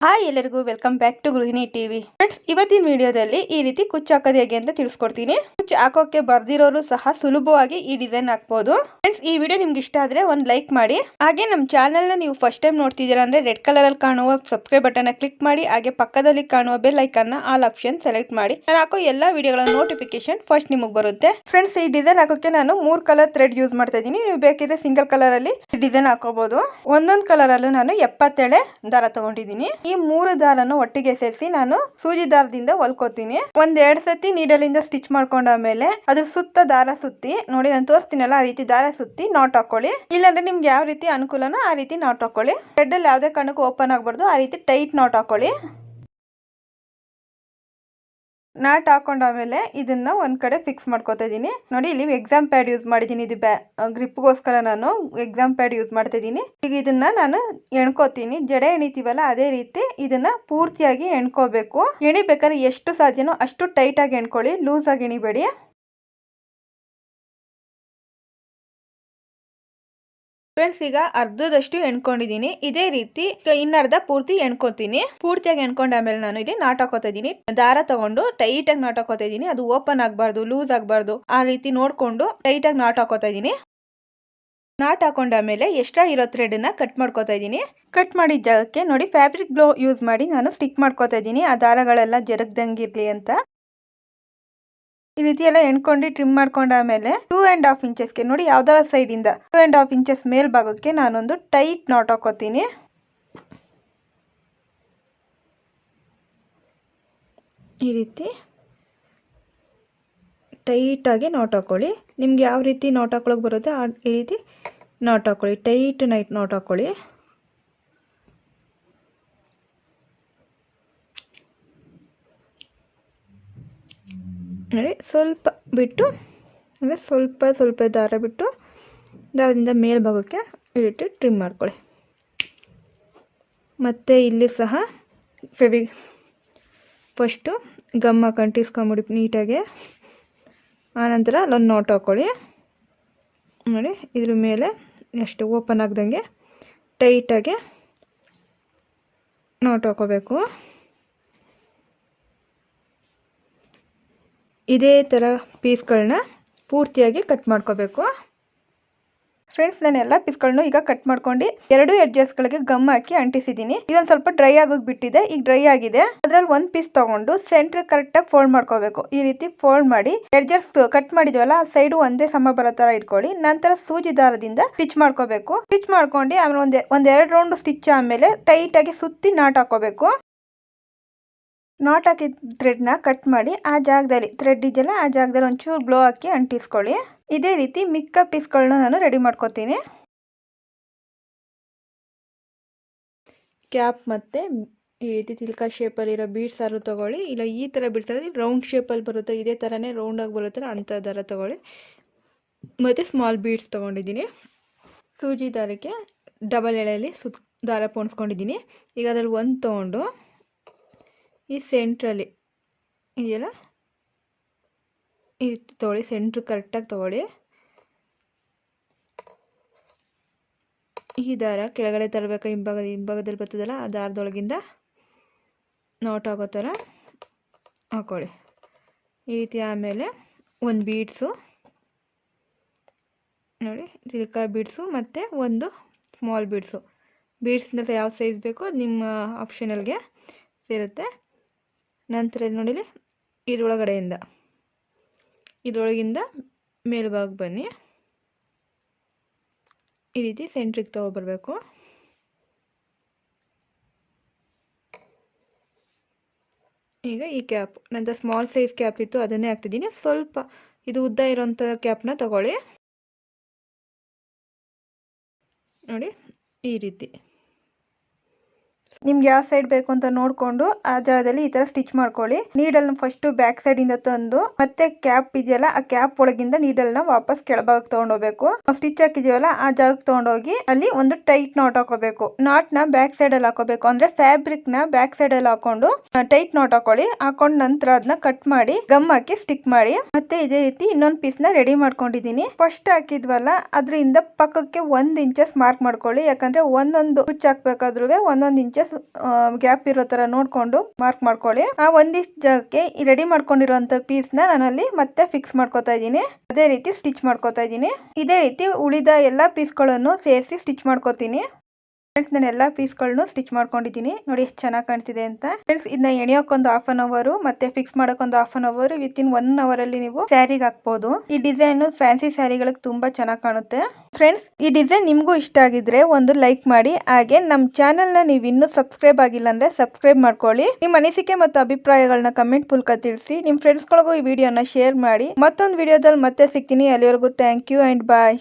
Hi ಎಲ್ಲರಿಗೂ welcome back to ಗೃಹಿಣಿ TV friends, ಇವತ್ತಿನ ವಿಡಿಯೋದಲ್ಲಿ ಈ ರೀತಿ ಕುಚ್ಚು ಹಾಕೋದು ಹೇಗೆ ಅಂತ ತಿಳಿಸ್ಕೊಡ್ತೀನಿ. ಕುಚ್ಚು ಹಾಕೋಕೆ ಬರ್ದಿರೋರು ಸಹ ಸುಲಭವಾಗಿ ಈ ಡಿಸೈನ್ ಹಾಕಬಹುದು. ಫ್ರೆಂಡ್ಸ್, ಈ ವಿಡಿಯೋ ನಿಮ್ಗೆ ಇಷ್ಟ ಆದ್ರೆ ಒಂದು ಲೈಕ್ ಮಾಡಿ. ಹಾಗೆ ನಮ್ಮ ಚಾನೆಲ್ ನ ನೀವು ಫಸ್ಟ್ ಟೈಮ್ ನೋಡ್ತಿದ್ದೀರಾ ಅಂದ್ರೆ ರೆಡ್ ಕಲರ್ ಅಲ್ಲಿ ಕಾಣುವ ಸಬ್ಸ್ಕ್ರೈಬ್ ಬಟನ್ ಕ್ಲಿಕ್ ಮಾಡಿ. ಹಾಗೆ ಪಕ್ಕದಲ್ಲಿ ಕಾಣುವ ಬೆಲ್ ಐಕಾನ್ ನ ಆಲ್ ಆಪ್ಷನ್ ಸೆಲೆಕ್ಟ್ ಮಾಡಿ. ನಾನು ಹಾಕೋ ಎಲ್ಲಾ ವಿಡಿಯೋಗಳ ನೋಟಿಫಿಕೇಶನ್ ಫಸ್ಟ್ ನಿಮಗೆ ಬರುತ್ತೆ. ಫ್ರೆಂಡ್ಸ್, ಈ ಡಿಸೈನ್ ಹಾಕೋಕೆ ನಾನು 3 ಕಲರ್ ಥ್ರೆಡ್ ಯೂಸ್ ಮಾಡ್ತಾ ಇದ್ದೀನಿ. ನೀವು ಬೇಕಿದ್ರೆ ಸಿಂಗಲ್ ಕಲರ್ ಅಲ್ಲಿ ಡಿಸೈನ್ ಹಾಕೋಬಹುದು. ಒಂದೊಂದು ಕಲರ್ ಅಲ್ಲೂ ನಾನು 77 ದಾರ ತಗೊಂಡಿದ್ದೀನಿ. ಈ 3 ದಾರನ್ನು ಒಟ್ಟಿಗೆ ಸೇರಿಸಿ ನಾನು ಸೂಜಿ ದಾರದಿಂದ ಹೊಲ್ಕೋತೀನಿ. ಒಂದ್ 2 ಸತಿ ನೀಡಲಿಂದ ಸ್ಟಿಚ್ ಮಾಡ್ಕೊಂಡಾದ್ಮೇಲೆ ಅದ್ರ ಸುತ್ತ ದಾರ ಸುತ್ತಿ ನೋಡಿ, ನಾನು ತೋರಿಸ್ತೀನಲ್ಲ ಆ ರೀತಿ ದಾರ ಸುತ್ತಿ ನಾಟ್ ಹಾಕೊಳ್ಳಿ. ಇಲ್ಲಾಂದ್ರೆ ನಿಮ್ಗೆ ಯಾವ ರೀತಿ ಅನುಕೂಲನೋ ಆ ರೀತಿ ನಾಟ್ ಹಾಕೊಳ್ಳಿ. ಥ್ರೆಡ್ ಅಲ್ಲಿ ಯಾವುದೇ ಕಾರಣಕ್ಕೂ ಓಪನ್ ಆಗಬಾರ್ದು, ಆ ರೀತಿ ಟೈಟ್ ನಾಟ್ ಹಾಕೊಳ್ಳಿ. ನಾಟ್ ಹಾಕೊಂಡಾದ್ಮೇಲೆ ಇದನ್ನ ಒಂದ್ ಕಡೆ ಫಿಕ್ಸ್ ಮಾಡ್ಕೋತಾ ಇದೀನಿ. ನೋಡಿ, ಇಲ್ಲಿ ಎಕ್ಸಾಮ್ ಪ್ಯಾಡ್ ಯೂಸ್ ಮಾಡಿದೀನಿ. ಇದು ಗ್ರಿಪ್ಗೋಸ್ಕರ ನಾನು ಎಕ್ಸಾಮ್ ಪ್ಯಾಡ್ ಯೂಸ್ ಮಾಡ್ತಾ ಇದೀನಿ. ಈಗ ಇದನ್ನ ನಾನು ಎಣ್ಕೋತೀನಿ. ಜಡೆ ಎಣಿತೀವಲ್ಲ ಅದೇ ರೀತಿ ಇದನ್ನ ಪೂರ್ತಿಯಾಗಿ ಎಣ್ಕೋಬೇಕು. ಎಣಿಬೇಕಾದ್ರೆ ಎಷ್ಟು ಸಾಧ್ಯನೋ ಅಷ್ಟು ಟೈಟ್ ಆಗಿ ಎಣ್ಕೊಳ್ಳಿ, ಲೂಸ್ ಆಗಿ ಎಣಿಬೇಡಿ. ಫ್ರೆಂಡ್ಸ್, ಈಗ ಅರ್ಧದಷ್ಟು ಎಣ್ಕೊಂಡಿದ್ದೀನಿ. ಇದೇ ರೀತಿ ಇನ್ನರ್ಧ ಪೂರ್ತಿ ಎಣ್ಕೊತೀನಿ. ಪೂರ್ತಿಯಾಗಿ ಎಣ್ಕೊಂಡಾದ್ಮೇಲೆ ನಾನು ಇಲ್ಲಿ ನಾಟ್ ಹಾಕೋತಾ ಇದೀನಿ. ದಾರ ತಗೊಂಡು ಟೈಟ್ ಆಗಿ ನಾಟ್ ಹಾಕೋತಾ ಇದೀನಿ. ಅದು ಓಪನ್ ಆಗಬಾರ್ದು, ಲೂಸ್ ಆಗಬಾರ್ದು, ಆ ರೀತಿ ನೋಡ್ಕೊಂಡು ಟೈಟ್ ಆಗಿ ನಾಟ್ ಹಾಕೋತಾ ಇದೀನಿ. ನಾಟ್ ಹಾಕೊಂಡಾದ್ಮೇಲೆ ಎಕ್ಸ್ಟ್ರಾ ಇರೋ ಥ್ರೆಡ್ ನ ಕಟ್ ಮಾಡ್ಕೋತಾ ಇದೀನಿ. ಕಟ್ ಮಾಡಿದ ಜಾಗಕ್ಕೆ ನೋಡಿ ಫ್ಯಾಬ್ರಿಕ್ ಗ್ಲೋ ಯೂಸ್ ಮಾಡಿ ನಾನು ಸ್ಟಿಕ್ ಮಾಡ್ಕೋತಾ ಇದೀನಿ, ಆ ದಾರಗಳೆಲ್ಲ ಜರಗ್ದಂಗಿರ್ಲಿ ಅಂತ. ಈ ರೀತಿ ಎಲ್ಲ ಎಣ್ಕೊಂಡು ಟ್ರಿಮ್ ಮಾಡ್ಕೊಂಡಾದ್ಮೇಲೆ 2.5 ಇಂಚಸ್ಗೆ ನೋಡಿ ಯಾವ್ದಾರ ಸೈಡ್ ಇಂದ 2.5 ಇಂಚಸ್ ಮೇಲ್ಭಾಗಕ್ಕೆ ನಾನೊಂದು ಟೈಟ್ ನಾಟ್ ಹಾಕೋತೀನಿ. ಈ ರೀತಿ ಟೈಟ್ ಆಗಿ ನಾಟ್ ಹಾಕೊಳ್ಳಿ. ನಿಮ್ಗೆ ಯಾವ ರೀತಿ ನಾಟ್ ಹಾಕೊಳಕ್ ಬರುತ್ತೆ ಈ ರೀತಿ ನಾಟ್ ಹಾಕೊಳ್ಳಿ. ಟೈಟ್ ನಾಟ್ ಹಾಕೊಳ್ಳಿ. ನೋಡಿ, ಸ್ವಲ್ಪ ಬಿಟ್ಟು ಅಂದರೆ ಸ್ವಲ್ಪ ದಾರ ಬಿಟ್ಟು ದಾರದಿಂದ ಮೇಲ್ಭಾಗಕ್ಕೆ ಈ ರೀತಿ ಟ್ರಿಮ್ ಮಾಡ್ಕೊಳ್ಳಿ. ಮತ್ತು ಇಲ್ಲಿ ಸಹ ಫಸ್ಟು ಗಮ್ ಅಂಟಿಸ್ಕೊಂಬಿಡಿ ನೀಟಾಗಿ. ಆನಂತರ ಅಲ್ಲೊಂದು ನಾಟ್ ಹಾಕ್ಕೊಳ್ಳಿ. ನೋಡಿ, ಇದ್ರ ಮೇಲೆ ಎಷ್ಟು ಓಪನ್ ಆಗ್ದಂಗೆ ಟೈಟಾಗಿ ನಾಟ್ ಹಾಕೋಬೇಕು. ಇದೇ ಥರ ಪೀಸ್ಗಳನ್ನ ಪೂರ್ತಿಯಾಗಿ ಕಟ್ ಮಾಡ್ಕೋಬೇಕು. ಫ್ರೆಂಡ್ಸ್, ನಾನು ಎಲ್ಲ ಪೀಸ್ಗಳನ್ನು ಈಗ ಕಟ್ ಮಾಡ್ಕೊಂಡು 2 ಎಡ್ಜಸ್ಗಳಿಗೆ ಗಮ್ ಹಾಕಿ ಅಂಟಿಸಿದ್ದೀನಿ. ಇದೊಂದು ಸ್ವಲ್ಪ ಡ್ರೈ ಆಗೋಗಿ ಬಿಟ್ಟಿದೆ. ಈಗ ಡ್ರೈ ಆಗಿದೆ. ಅದ್ರಲ್ಲಿ ಒಂದು ಪೀಸ್ ತಗೊಂಡು ಸೆಂಟರ್ ಕರೆಕ್ಟಾಗಿ ಫೋಲ್ಡ್ ಮಾಡ್ಕೋಬೇಕು. ಈ ರೀತಿ ಫೋಲ್ಡ್ ಮಾಡಿ ಎಡ್ಜಸ್ ಕಟ್ ಮಾಡಿದ್ವಲ್ಲ ಆ ಸೈಡು ಒಂದೇ ಸಮ ಬರೋ ತರ ಇಟ್ಕೊಳ್ಳಿ. ನಂತರ ಸೂಜಿ ದಾರದಿಂದ ಸ್ಟಿಚ್ ಮಾಡ್ಕೋಬೇಕು. ಸ್ಟಿಚ್ ಮಾಡ್ಕೊಂಡು ಆಮೇಲೆ ಒಂದ್ 2 ರೌಂಡ್ ಸ್ಟಿಚ್ ಆದ್ಮೇಲೆ ಟೈಟ್ ಆಗಿ ಸುತ್ತಿ ನಾಟ್ ಹಾಕೋಬೇಕು. ನಾಟ್ ಹಾಕಿದ ಥ್ರೆಡ್ ನ ಕಟ್ ಮಾಡಿ ಆ ಜಾಗದಲ್ಲಿ ಥ್ರೆಡ್ ಇದೆಯಲ್ಲ ಆ ಜಾಗದಲ್ಲಿ ಒಂಚೂರು ಗ್ಲೋ ಹಾಕಿ ಅಂಟಿಸ್ಕೊಳ್ಳಿ. ಇದೇ ರೀತಿ ಮಿಕ್ಕ ಪೀಸ್ಗಳನ್ನ ನಾನು ರೆಡಿ ಮಾಡ್ಕೋತೀನಿ. ಕ್ಯಾಪ್ ಮತ್ತೆ ಈ ರೀತಿ ತಿಲ್ಕಾ ಶೇಪಲ್ಲಿ ಇರೋ ಬೀಡ್ಸ್ ಆದ್ರೂ ತಗೊಳ್ಳಿ, ಇಲ್ಲ ಈ ಥರ ಬೀಡ್ಸ್ ರೌಂಡ್ ಶೇಪಲ್ಲಿ ಬರುತ್ತೆ, ಇದೇ ಥರನೇ ರೌಂಡ್ ಆಗಿ ಬರುತ್ತೆ ಅಂಥ ದಾರ ತಗೊಳ್ಳಿ. ಮತ್ತು ಸ್ಮಾಲ್ ಬೀಡ್ಸ್ ತೊಗೊಂಡಿದ್ದೀನಿ. ಸೂಜಿ ದಾರಕ್ಕೆ ಡಬಲ್ ಎಳೆಯಲ್ಲಿ ದಾರ ಪೋಣಿಸ್ಕೊಂಡಿದ್ದೀನಿ. ಈಗ ಅದರಲ್ಲಿ ಒಂದು ತೊಗೊಂಡು ಈ ಸೆಂಟ್ರಲ್ಲಿ ಇದೆಯಲ್ಲ ಈ ರೀತಿ ತೊಗೊಳ್ಳಿ. ಸೆಂಟ್ರ್ ಕರೆಕ್ಟಾಗಿ ತೊಗೊಳ್ಳಿ. ಈ ದಾರ ಕೆಳಗಡೆ ತರಬೇಕು. ಹಿಂಭಾಗದಲ್ಲಿ ಬರ್ತದಲ್ಲ ಆ ದಾರದೊಳಗಿಂದ ನಾಟ್ ಆಗೋ ಥರ ಹಾಕೊಳ್ಳಿ. ಈ ರೀತಿ ಆಮೇಲೆ ಒಂದು ಬೀಡ್ಸು ನೋಡಿ, ತಿಲ್ಕಾ ಬೀಡ್ಸು ಮತ್ತು ಒಂದು ಸ್ಮಾಲ್ ಬೀಡ್ಸ್ನ ಯಾವ ಸೈಜ್ ಬೇಕೋ ಅದು ನಿಮ್ಮ ಆಪ್ಷನಲ್ಗೆ ಸೇರುತ್ತೆ. ನಂತರ ನೋಡಿಲಿ ಇದರೊಳಗಿಂದ ಮೇಲ್ಭಾಗ ಬನ್ನಿ. ಈ ರೀತಿ ಸೆಂಟ್ರಿಗೆ ತಗೊಬರ್ಬೇಕು. ಈಗ ಈ ಕ್ಯಾಪ್ ನಂತರ ಸ್ಮಾಲ್ ಸೈಜ್ ಕ್ಯಾಪ್ ಇತ್ತು ಅದನ್ನೇ ಹಾಕ್ತಿದ್ದೀನಿ. ಸ್ವಲ್ಪ ಇದು ಉದ್ದ ಇರೋಂಥ ಕ್ಯಾಪ್ನ ತಗೊಳ್ಳಿ. ನೋಡಿ, ಈ ರೀತಿ ನಿಮ್ಗೆ ಯಾವ ಸೈಡ್ ಬೇಕು ಅಂತ ನೋಡ್ಕೊಂಡು ಆ ಜಾಗದಲ್ಲಿ ಈ ತರ ಸ್ಟಿಚ್ ಮಾಡ್ಕೊಳ್ಳಿ. ನೀಡಲ್ ಫಸ್ಟ್ ಬ್ಯಾಕ್ ಸೈಡ್ ಇಂದ ತಂದು ಮತ್ತೆ ಕ್ಯಾಪ್ ಇದೆಯಲ್ಲ ಆ ಕ್ಯಾಪ್ ಒಳಗಿಂದ ನೀಡಲ್ ನ ವಾಪಸ್ ಕೆಳಭಾಗಕ್ಕೆ ತಗೊಂಡೋಗ್ಬೇಕು. ಸ್ಟಿಚ್ ಹಾಕಿದೀವಲ್ಲ ಆ ಜಾಗಕ್ಕೆ ತಗೊಂಡೋಗಿ ಅಲ್ಲಿ ಒಂದು ಟೈಟ್ ನಾಟ್ ಹಾಕೋಬೇಕು. ನಾಟ್ ನ ಬ್ಯಾಕ್ ಸೈಡ್ ಅಲ್ಲಿ ಹಾಕೋಬೇಕು. ಅಂದ್ರೆ ಫ್ಯಾಬ್ರಿಕ್ ನ ಬ್ಯಾಕ್ ಸೈಡ್ ಅಲ್ಲಿ ಹಾಕೊಂಡು ಟೈಟ್ ನಾಟ್ ಹಾಕೊಳ್ಳಿ. ಹಾಕೊಂಡ್ ನಂತರ ಅದನ್ನ ಕಟ್ ಮಾಡಿ ಗಮ್ ಹಾಕಿ ಸ್ಟಿಕ್ ಮಾಡಿ. ಮತ್ತೆ ಇದೇ ರೀತಿ ಇನ್ನೊಂದು ಪೀಸ್ ನ ರೆಡಿ ಮಾಡ್ಕೊಂಡಿದೀನಿ. ಫಸ್ಟ್ ಹಾಕಿದ್ವಲ್ಲ ಅದರಿಂದ ಪಕ್ಕಕ್ಕೆ 1 ಇಂಚಸ್ ಮಾರ್ಕ್ ಮಾಡ್ಕೊಳ್ಳಿ. ಯಾಕಂದ್ರೆ ಒಂದೊಂದು ಕುಚ್ಚು ಹಾಕ್ಬೇಕಾದ್ರೂ 1 ಇಂಚಸ್ ಗ್ಯಾಪ್ ಇರೋ ತರ ನೋಡ್ಕೊಂಡು ಮಾರ್ಕ್ ಮಾಡ್ಕೊಳ್ಳಿ. ಆ ಒಂದಿಷ್ಟು ಜಾಗಕ್ಕೆ ರೆಡಿ ಮಾಡ್ಕೊಂಡಿರುವಂತ ಪೀಸ್ ನ ನಾನಲ್ಲಿ ಮತ್ತೆ ಫಿಕ್ಸ್ ಮಾಡ್ಕೊತಾ ಇದ್ದೀನಿ. ಅದೇ ರೀತಿ ಸ್ಟಿಚ್ ಮಾಡ್ಕೊತಾ ಇದ್ದೀನಿ. ಇದೇ ರೀತಿ ಉಳಿದ ಎಲ್ಲಾ ಪೀಸ್ ಗಳನ್ನು ಸೇರಿಸಿ ಸ್ಟಿಚ್ ಮಾಡ್ಕೊತೀನಿ. ಫ್ರೆಂಡ್ಸ್ ನಾನು ಎಲ್ಲಾ ಪೀಸ್ ಗಳನ್ನು ಸ್ಟಿಚ್ ಮಾಡ್ಕೊಂಡಿದ್ದೀನಿ. ನೋಡಿ ಎಷ್ಟು ಚೆನ್ನಾಗಿ ಕಾಣ್ತಿದೆ ಅಂತ. ಫ್ರೆಂಡ್ಸ್ ಇದನ್ನ ಎಣಿಯೋಕೆ ಒಂದು ಹಾಫ್ ಅನ್ ಅವರ್ ಮತ್ತೆ ಫಿಕ್ಸ್ ಮಾಡಕ್ ಒಂದು half an hour, within 1 hour ಅಲ್ಲಿ ನೀವು ಸ್ಯಾರಿಗೆ ಹಾಕ್ಬಹುದು. ಈ ಡಿಸೈನ್ ಫ್ಯಾನ್ಸಿ ಸ್ಯಾರಿಗಳಿಗೆ ತುಂಬಾ ಚೆನ್ನಾಗಿ ಕಾಣುತ್ತೆ. ಫ್ರೆಂಡ್ಸ್ ಈ ಡಿಸೈನ್ ನಿಮ್ಗೂ ಇಷ್ಟ ಆಗಿದ್ರೆ ಒಂದು ಲೈಕ್ ಮಾಡಿ. ಹಾಗೆ ನಮ್ಮ ಚಾನೆಲ್ ನ ನೀವು ಇನ್ನೂ ಸಬ್ಸ್ಕ್ರೈಬ್ ಆಗಿಲ್ಲ ಅಂದ್ರೆ ಸಬ್ಸ್ಕ್ರೈಬ್ ಮಾಡ್ಕೊಳ್ಳಿ. ನಿಮ್ಮ ಅನಿಸಿಕೆ ಮತ್ತು ಅಭಿಪ್ರಾಯಗಳನ್ನ ಕಮೆಂಟ್ ಮೂಲಕ ತಿಳಿಸಿ. ನಿಮ್ಮ ಫ್ರೆಂಡ್ಸ್ ಗಳಿಗೂ ಈ ವಿಡಿಯೋನ ಶೇರ್ ಮಾಡಿ. ಮತ್ತೊಂದು ವಿಡಿಯೋದಲ್ಲಿ ಮತ್ತೆ ಸಿಗ್ತೀನಿ. ಅಲ್ಲಿವರೆಗೂ ಥ್ಯಾಂಕ್ ಯು ಅಂಡ್ ಬಾಯ್.